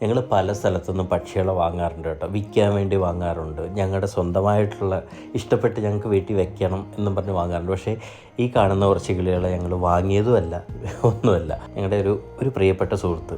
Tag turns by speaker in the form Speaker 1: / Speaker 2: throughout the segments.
Speaker 1: ഞങ്ങൾ പല സ്ഥലത്തുനിന്നും പക്ഷികളെ വാങ്ങാറുണ്ട് കേട്ടോ. വിൽക്കാൻ വേണ്ടി വാങ്ങാറുണ്ട്, ഞങ്ങളുടെ സ്വന്തമായിട്ടുള്ള ഇഷ്ടപ്പെട്ട് ഞങ്ങൾക്ക് വീട്ടിൽ വെക്കണം എന്നും പറഞ്ഞ് വാങ്ങാറുണ്ട്. പക്ഷേ ഈ കാണുന്ന കുറച്ച് കിളികളെ ഞങ്ങൾ വാങ്ങിയതുമല്ല, ഒന്നുമല്ല. ഞങ്ങളുടെ ഒരു പ്രിയപ്പെട്ട സുഹൃത്ത്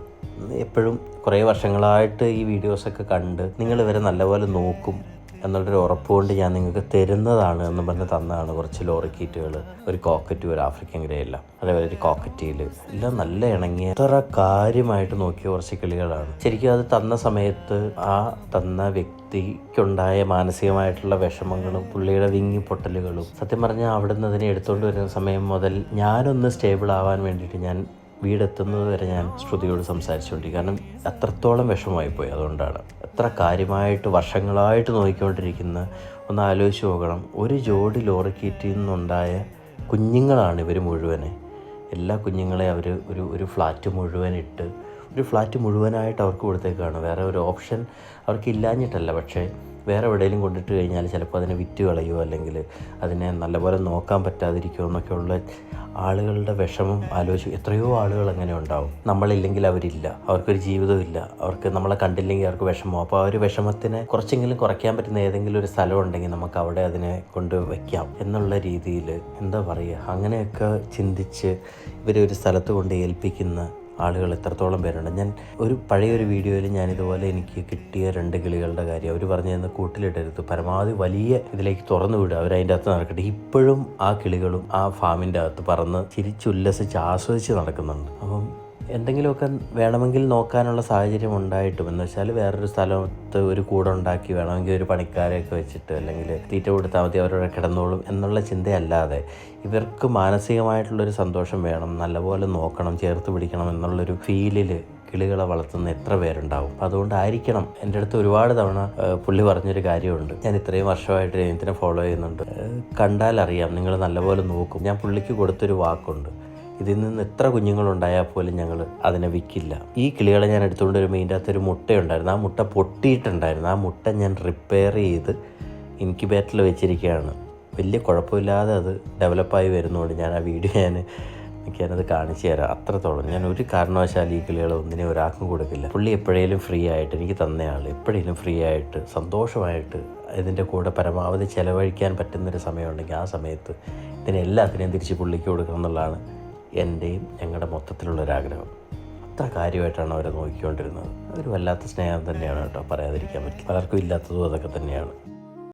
Speaker 1: എപ്പോഴും കുറേ വർഷങ്ങളായിട്ട് ഈ വീഡിയോസൊക്കെ കണ്ട് നിങ്ങൾ ഇവരെ നല്ലപോലെ നോക്കും എന്നുള്ളൊരു ഉറപ്പുകൊണ്ട് ഞാൻ നിങ്ങൾക്ക് തരുന്നതാണ് എന്ന് പറഞ്ഞ് തന്നതാണ് കുറച്ച് ലോറിക്കീറ്റുകൾ, ഒരു കോക്കറ്റ്, ഒരു ആഫ്രിക്കൻ ഗ്രേ എല്ലാം, അതേപോലെ ഒരു കോക്കറ്റീൽ എല്ലാം നല്ല ഇണങ്ങിയ അത്ര കാര്യമായിട്ട് നോക്കിയ കുറച്ച് കിളികളാണ്. ശരിക്കും അത് തന്ന സമയത്ത് ആ തന്ന വ്യക്തിക്കുണ്ടായ മാനസികമായിട്ടുള്ള വിഷമങ്ങളും പുള്ളിയുടെ വിങ്ങിപ്പൊട്ടലുകളും, സത്യം പറഞ്ഞാൽ അവിടുന്ന് അതിനെ എടുത്തുകൊണ്ട് വരുന്ന സമയം മുതൽ ഞാനൊന്ന് സ്റ്റേബിൾ ആവാൻ വേണ്ടിയിട്ട് ഞാൻ വീടെത്തുന്നത് വരെ ഞാൻ ശ്രുതിയോട് സംസാരിച്ചുകൊണ്ടിരിക്കും. കാരണം അത്രത്തോളം വിഷമമായിപ്പോയി. അതുകൊണ്ടാണ് എത്ര കാര്യമായിട്ട് വർഷങ്ങളായിട്ട് നോക്കിക്കൊണ്ടിരിക്കുന്ന, ഒന്ന് ആലോചിച്ച് നോക്കണം, ഒരു ജോഡി ലോറിക്കീറ്റിൽ നിന്നുണ്ടായ കുഞ്ഞുങ്ങളാണ് ഇവർ മുഴുവനെ. എല്ലാ കുഞ്ഞുങ്ങളെ അവർ ഒരു ഫ്ലാറ്റ് മുഴുവനിട്ട്, ഒരു ഫ്ലാറ്റ് മുഴുവനായിട്ട് അവർക്ക് കൊടുത്തേക്കാണ്. വേറെ ഒരു ഓപ്ഷൻ അവർക്ക് ഇല്ലാഞ്ഞിട്ടല്ല, പക്ഷേ വേറെ എവിടെയെങ്കിലും കൊണ്ടിട്ട് കഴിഞ്ഞാൽ ചിലപ്പോൾ അതിനെ വിറ്റ് കളയുമോ അല്ലെങ്കിൽ അതിനെ നല്ലപോലെ നോക്കാൻ പറ്റാതിരിക്കുമോ എന്നൊക്കെയുള്ള ആളുകളുടെ വിഷമം ആലോചിച്ച് എത്രയോ ആളുകൾ അങ്ങനെ ഉണ്ടാവും. നമ്മളില്ലെങ്കിൽ അവരില്ല, അവർക്കൊരു ജീവിതമില്ല, അവർക്ക് നമ്മളെ കണ്ടില്ലെങ്കിൽ അവർക്ക് വിഷമം. അപ്പോൾ ആ ഒരു വിഷമത്തിനെ കുറച്ചെങ്കിലും കുറയ്ക്കാൻ പറ്റുന്ന ഏതെങ്കിലും ഒരു സ്ഥലം ഉണ്ടെങ്കിൽ നമുക്ക് അവിടെ അതിനെ കൊണ്ട് വയ്ക്കാം എന്നുള്ള രീതിയിൽ, എന്താ പറയുക, അങ്ങനെയൊക്കെ ചിന്തിച്ച് ഇവരെ ഒരു സ്ഥലത്ത് കൊണ്ട് ഏൽപ്പിക്കുന്ന ആളുകൾ എത്രത്തോളം പേരുണ്ട്. ഞാൻ പഴയൊരു വീഡിയോയിൽ ഞാനിതുപോലെ എനിക്ക് കിട്ടിയ 2 കിളികളുടെ കാര്യം അവർ പറഞ്ഞു തന്ന, കൂട്ടിലിടരുത്, പരമാവധി വലിയ ഇതിലേക്ക് തുറന്നു വിടുക, അവരതിൻ്റെ അകത്ത് നടക്കട്ടെ. ഇപ്പോഴും ആ കിളികളും ആ ഫാമിൻ്റെ അകത്ത് പറന്ന് ചിരിച്ചുല്ലസിച്ച് ആസ്വദിച്ച് നടക്കുന്നുണ്ട്. അപ്പം എന്തെങ്കിലുമൊക്കെ വേണമെങ്കിൽ നോക്കാനുള്ള സാഹചര്യം ഉണ്ടായിട്ടും, എന്ന് വെച്ചാൽ വേറൊരു സ്ഥലത്ത് ഒരു കൂടുണ്ടാക്കി വേണമെങ്കിൽ ഒരു പണിക്കാരെയൊക്കെ വെച്ചിട്ട് അല്ലെങ്കിൽ തീറ്റ കൊടുത്താൽ മതി, അവരോട് കിടന്നോളും എന്നുള്ള ചിന്തയല്ലാതെ ഇവർക്ക് മാനസികമായിട്ടുള്ളൊരു സന്തോഷം വേണം, നല്ലപോലെ നോക്കണം, ചേർത്ത് പിടിക്കണം എന്നുള്ളൊരു ഫീലിൽ കിളികളെ വളർത്തുന്ന എത്ര പേരുണ്ടാവും. അതുകൊണ്ടായിരിക്കണം എൻ്റെ അടുത്ത് ഒരുപാട് തവണ പുള്ളി പറഞ്ഞൊരു കാര്യമുണ്ട്. ഞാൻ ഇത്രയും വർഷമായിട്ട് രഞ്ജിത്തിനെ ഫോളോ ചെയ്യുന്നുണ്ട്, കണ്ടാൽ അറിയാം നിങ്ങൾ നല്ലപോലെ നോക്കും. ഞാൻ പുള്ളിക്ക് കൊടുത്തൊരു വാക്കുണ്ട്, ഇതിൽ നിന്ന് എത്ര കുഞ്ഞുങ്ങളുണ്ടായാൽ പോലും ഞങ്ങൾ അതിനെ വിൽക്കില്ല. ഈ കിളികളെ ഞാൻ എടുത്തുകൊണ്ട് വരുമ്പോൾ ഇതിൻ്റെ അകത്തൊരു മുട്ടയുണ്ടായിരുന്നു, ആ മുട്ട പൊട്ടിയിട്ടുണ്ടായിരുന്നു. ആ മുട്ട ഞാൻ റിപ്പയർ ചെയ്ത് ഇൻക്യുബേറ്ററിൽ വെച്ചിരിക്കുകയാണ്. വലിയ കുഴപ്പമില്ലാതെ അത് ഡെവലപ്പായി വരുന്നതുകൊണ്ട് ഞാൻ ആ വീഡിയോ എനിക്കത് കാണിച്ചു തരാം. അത്രത്തോളം ഞാൻ ഒരു കാരണവശാലും ഈ കിളികളെ ഒന്നിനെ ഒരാൾക്കും കൊടുക്കില്ല. പുള്ളി എപ്പോഴേലും ഫ്രീ ആയിട്ട്, എനിക്ക് തന്നയാൾ എപ്പോഴേലും ഫ്രീ ആയിട്ട് സന്തോഷമായിട്ട് ഇതിൻ്റെ കൂടെ പരമാവധി ചിലവഴിക്കാൻ പറ്റുന്നൊരു സമയമുണ്ടെങ്കിൽ ആ സമയത്ത് ഇതിനെല്ലാത്തിനെയും തിരിച്ച് പുള്ളിക്ക് കൊടുക്കണം എന്നുള്ളതാണ് എൻ്റെയും ഞങ്ങളുടെ മൊത്തത്തിലുള്ളൊരാഗ്രഹം. അത്ര കാര്യമായിട്ടാണ് അവരെ നോക്കിക്കൊണ്ടിരുന്നത്. അതൊരു വല്ലാത്ത സ്നേഹം തന്നെയാണ് കേട്ടോ, പറയാതിരിക്കാൻ പറ്റില്ല. പലർക്കും ഇല്ലാത്തതും അതൊക്കെ തന്നെയാണ്.